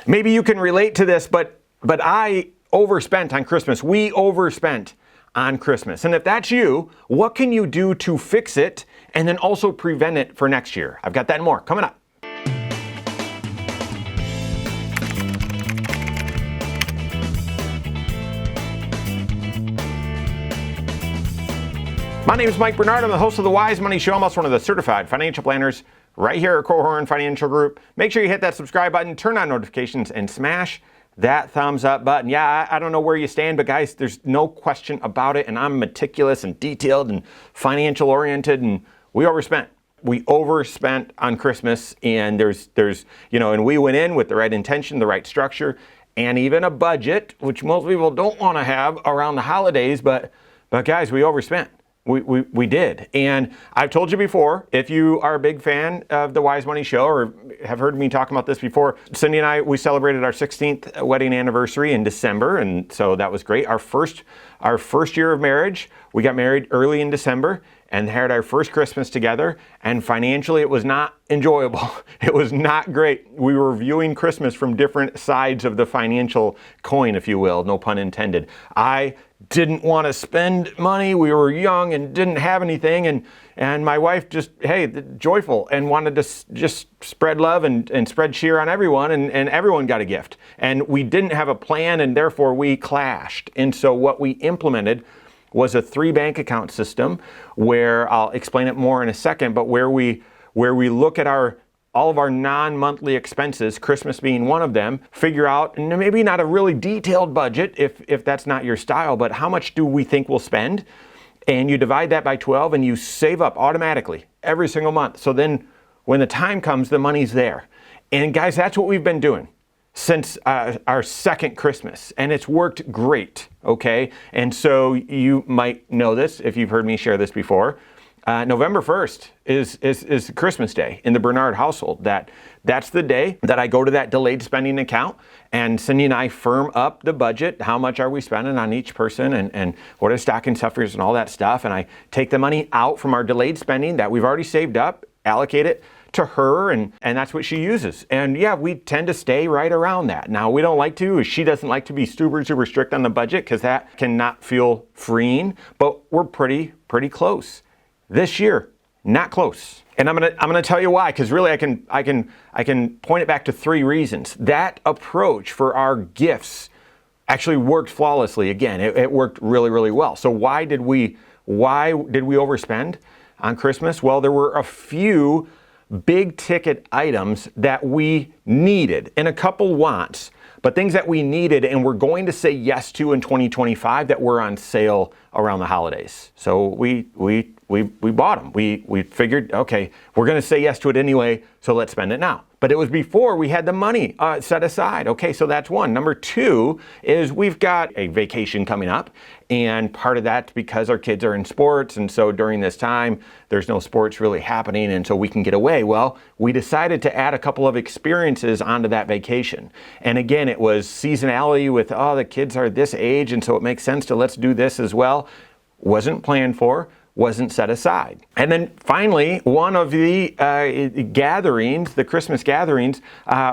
Maybe you can relate to this, but I overspent on Christmas. We overspent on Christmas. And if that's you, what can you do to fix it and then also prevent it for next year? I've got that and more coming up. My name is Mike Bernard. I'm the host of the Wise Money Show. I'm also one of the certified financial planners right here at Korhorn Financial Group. Make sure you hit that subscribe button, turn on notifications, and smash that thumbs up button. Yeah, I don't know where you stand, but guys, there's no question about it. And I'm meticulous and detailed and financial oriented, and we overspent. We overspent on Christmas, and and we went in with the right intention, the right structure, and even a budget, which most people don't want to have around the holidays, but guys, we overspent. We did. And I've told you before, if you are a big fan of the Wise Money Show or have heard me talk about this before, Cindy and I, we celebrated our 16th wedding anniversary in December. And so that was great. Our first year of marriage, we got married early in December and had our first Christmas together. And financially, it was not enjoyable. It was not great. We were viewing Christmas from different sides of the financial coin, if you will, no pun intended. I didn't want to spend money. We were young and didn't have anything. And my wife just, joyful and wanted to just spread love and spread cheer on everyone. And everyone got a gift. And we didn't have a plan, and therefore we clashed. And so what we implemented was a 3 bank account system where I'll explain it more in a second, but where we look at all of our non-monthly expenses, Christmas being one of them, figure out, and maybe not a really detailed budget if that's not your style, but how much do we think we'll spend? And you divide that by 12 and you save up automatically every single month. So then when the time comes, the money's there. And guys, that's what we've been doing since our second Christmas, and it's worked great, okay? And so you might know this if you've heard me share this before. November 1st is Christmas Day in the Bernard household. That's the day that I go to that delayed spending account, and Cindy and I firm up the budget. How much are we spending on each person, and what are stocking stuffers and all that stuff. And I take the money out from our delayed spending that we've already saved up, allocate it to her, and that's what she uses. And yeah, we tend to stay right around that. Now, we don't like to, she doesn't like to be super strict on the budget because that cannot feel freeing, but we're pretty close. This year, not close. And I'm gonna tell you why, because really I can point it back to 3 reasons. That approach for our gifts actually worked flawlessly. Again, it worked really well. So why did we overspend on Christmas? Well, there were a few big ticket items that we needed and a couple wants, but things that we needed and we're going to say yes to in 2025 that were on sale around the holidays. So we bought them. We figured, okay, we're going to say yes to it anyway, so let's spend it now. But it was before we had the money set aside. Okay, so that's one. Number 2 is we've got a vacation coming up, and part of that's because our kids are in sports, and so during this time, there's no sports really happening, and so we can get away. Well, we decided to add a couple of experiences onto that vacation. And again, it was seasonality with, the kids are this age, and so it makes sense to let's do this as well. Wasn't planned for. Wasn't set aside. And then finally, one of the gatherings, the Christmas gatherings,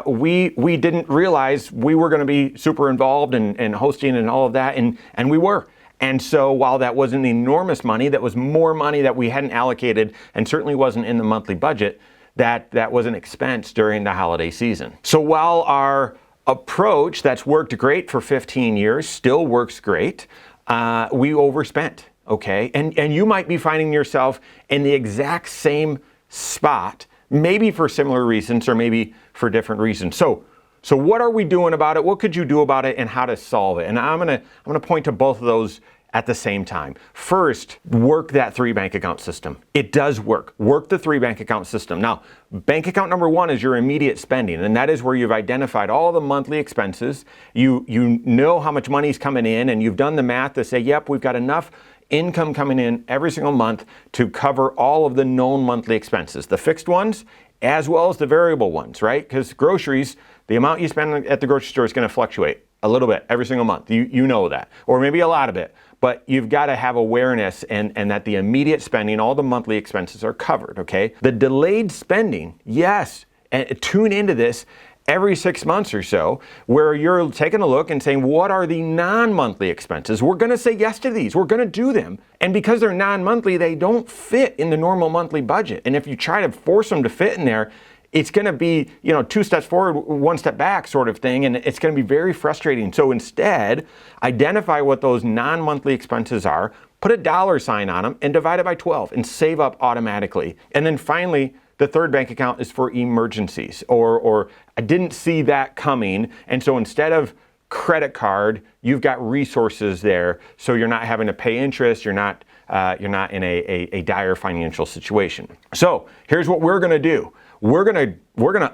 we didn't realize we were going to be super involved and hosting and all of that, and we were. And so while that wasn't enormous money, that was more money that we hadn't allocated and certainly wasn't in the monthly budget, that was an expense during the holiday season. So while our approach that's worked great for 15 years still works great, we overspent. Okay, and you might be finding yourself in the exact same spot, maybe for similar reasons or maybe for different reasons. So what are we doing about it? What could you do about it, and how to solve it? And I'm gonna point to both of those at the same time. First, work that 3 bank account system. It does work. Work the 3 bank account system. Now, bank account number 1 is your immediate spending, and that is where you've identified all the monthly expenses. You know how much money's coming in, and you've done the math to say, yep, we've got enough income coming in every single month to cover all of the known monthly expenses, the fixed ones as well as the variable ones, right? Because groceries, the amount you spend at the grocery store is going to fluctuate a little bit every single month. You know that, or maybe a lot of it, but you've got to have awareness and that the immediate spending, all the monthly expenses are covered, okay? The delayed spending, yes, and tune into this every 6 months or so, where you're taking a look and saying, what are the non-monthly expenses? We're going to say yes to these. We're going to do them. And because they're non-monthly, they don't fit in the normal monthly budget. And if you try to force them to fit in there, it's going to be, 2 steps forward, 1 step back sort of thing, and it's going to be very frustrating. So instead, identify what those non-monthly expenses are, put a dollar sign on them, and divide it by 12 and save up automatically. And then finally, the third bank account is for emergencies, or I didn't see that coming, and so instead of credit card, you've got resources there, so you're not having to pay interest. You're not in a dire financial situation. So here's what we're going to do. We're gonna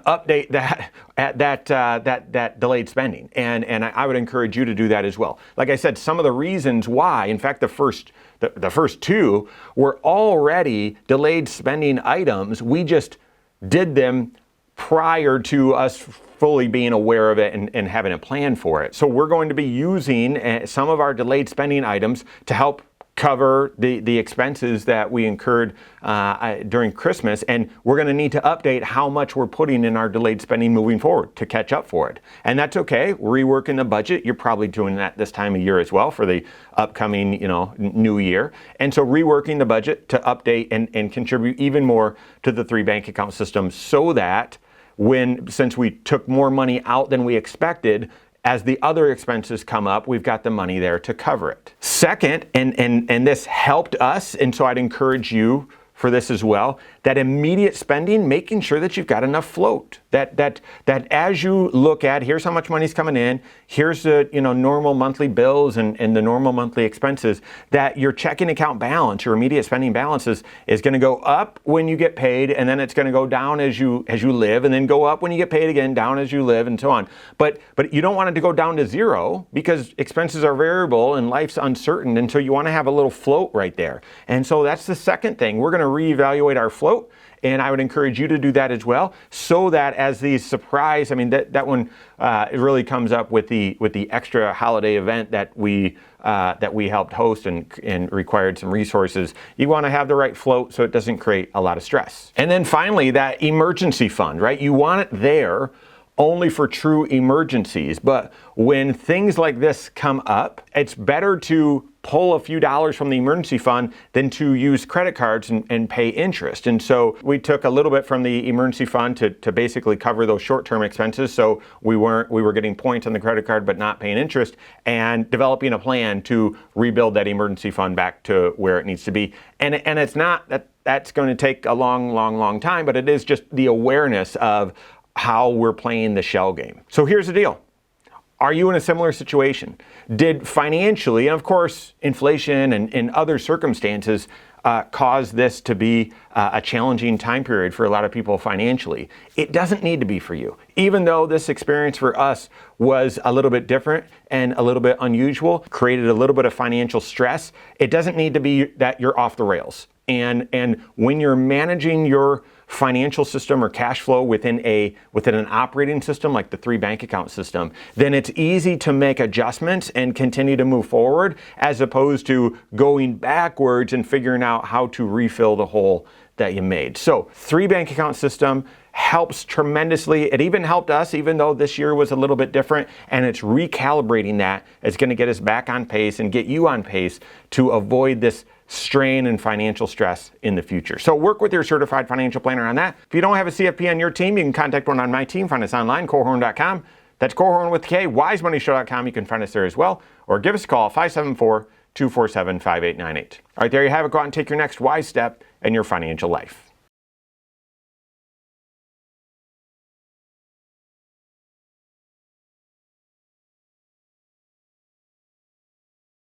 update that delayed spending, and I would encourage you to do that as well. Like I said, some of the reasons why, in fact, the first 2 were already delayed spending items. We just did them prior to us fully being aware of it and having a plan for it. So we're going to be using some of our delayed spending items to help cover the expenses that we incurred during Christmas, and we're going to need to update how much we're putting in our delayed spending moving forward to catch up for it. And that's okay. Reworking the budget, you're probably doing that this time of year as well for the upcoming new year. And so reworking the budget to update and contribute even more to the 3 bank account system, so that since we took more money out than we expected, as the other expenses come up, we've got the money there to cover it. Second, and this helped us, and so I'd encourage you for this as well, that immediate spending, making sure that you've got enough float. That as you look at, here's how much money's coming in, here's the normal monthly bills and the normal monthly expenses, that your checking account balance, your immediate spending balances, is going to go up when you get paid, and then it's going to go down as you live, and then go up when you get paid again, down as you live, and so on. But you don't want it to go down to zero, because expenses are variable and life's uncertain, and so you want to have a little float right there. And so that's the second thing. We're going to reevaluate our float, and I would encourage you to do that as well, so that as these surprise, that one it really comes up with the extra holiday event that we helped host and required some resources. You want to have the right float so it doesn't create a lot of stress. And then finally, that emergency fund, right? You want it there only for true emergencies. But when things like this come up, it's better to pull a few dollars from the emergency fund than to use credit cards and pay interest. And so we took a little bit from the emergency fund to basically cover those short-term expenses. So we were getting points on the credit card but not paying interest, and developing a plan to rebuild that emergency fund back to where it needs to be. And it's not that's going to take a long time, but it is just the awareness of how we're playing the shell game. So here's the deal. Are you in a similar situation? Did financially, and of course, inflation and other circumstances cause this to be a challenging time period for a lot of people financially? It doesn't need to be for you. Even though this experience for us was a little bit different and a little bit unusual, created a little bit of financial stress, it doesn't need to be that you're off the rails. And when you're managing your financial system or cash flow within an operating system like the 3 bank account system, then it's easy to make adjustments and continue to move forward, as opposed to going backwards and figuring out how to refill the hole that you made. So 3 bank account system helps tremendously. It even helped us, even though this year was a little bit different, and it's recalibrating that. It's going to get us back on pace and get you on pace to avoid this strain and financial stress in the future. So work with your certified financial planner on that. If you don't have a CFP on your team, you can contact one on my team. Find us online, Korhorn.com. That's Korhorn with K, wisemoneyshow.com. You can find us there as well, or give us a call, 574-247-5898. All right, there you have it. Go out and take your next wise step in your financial life.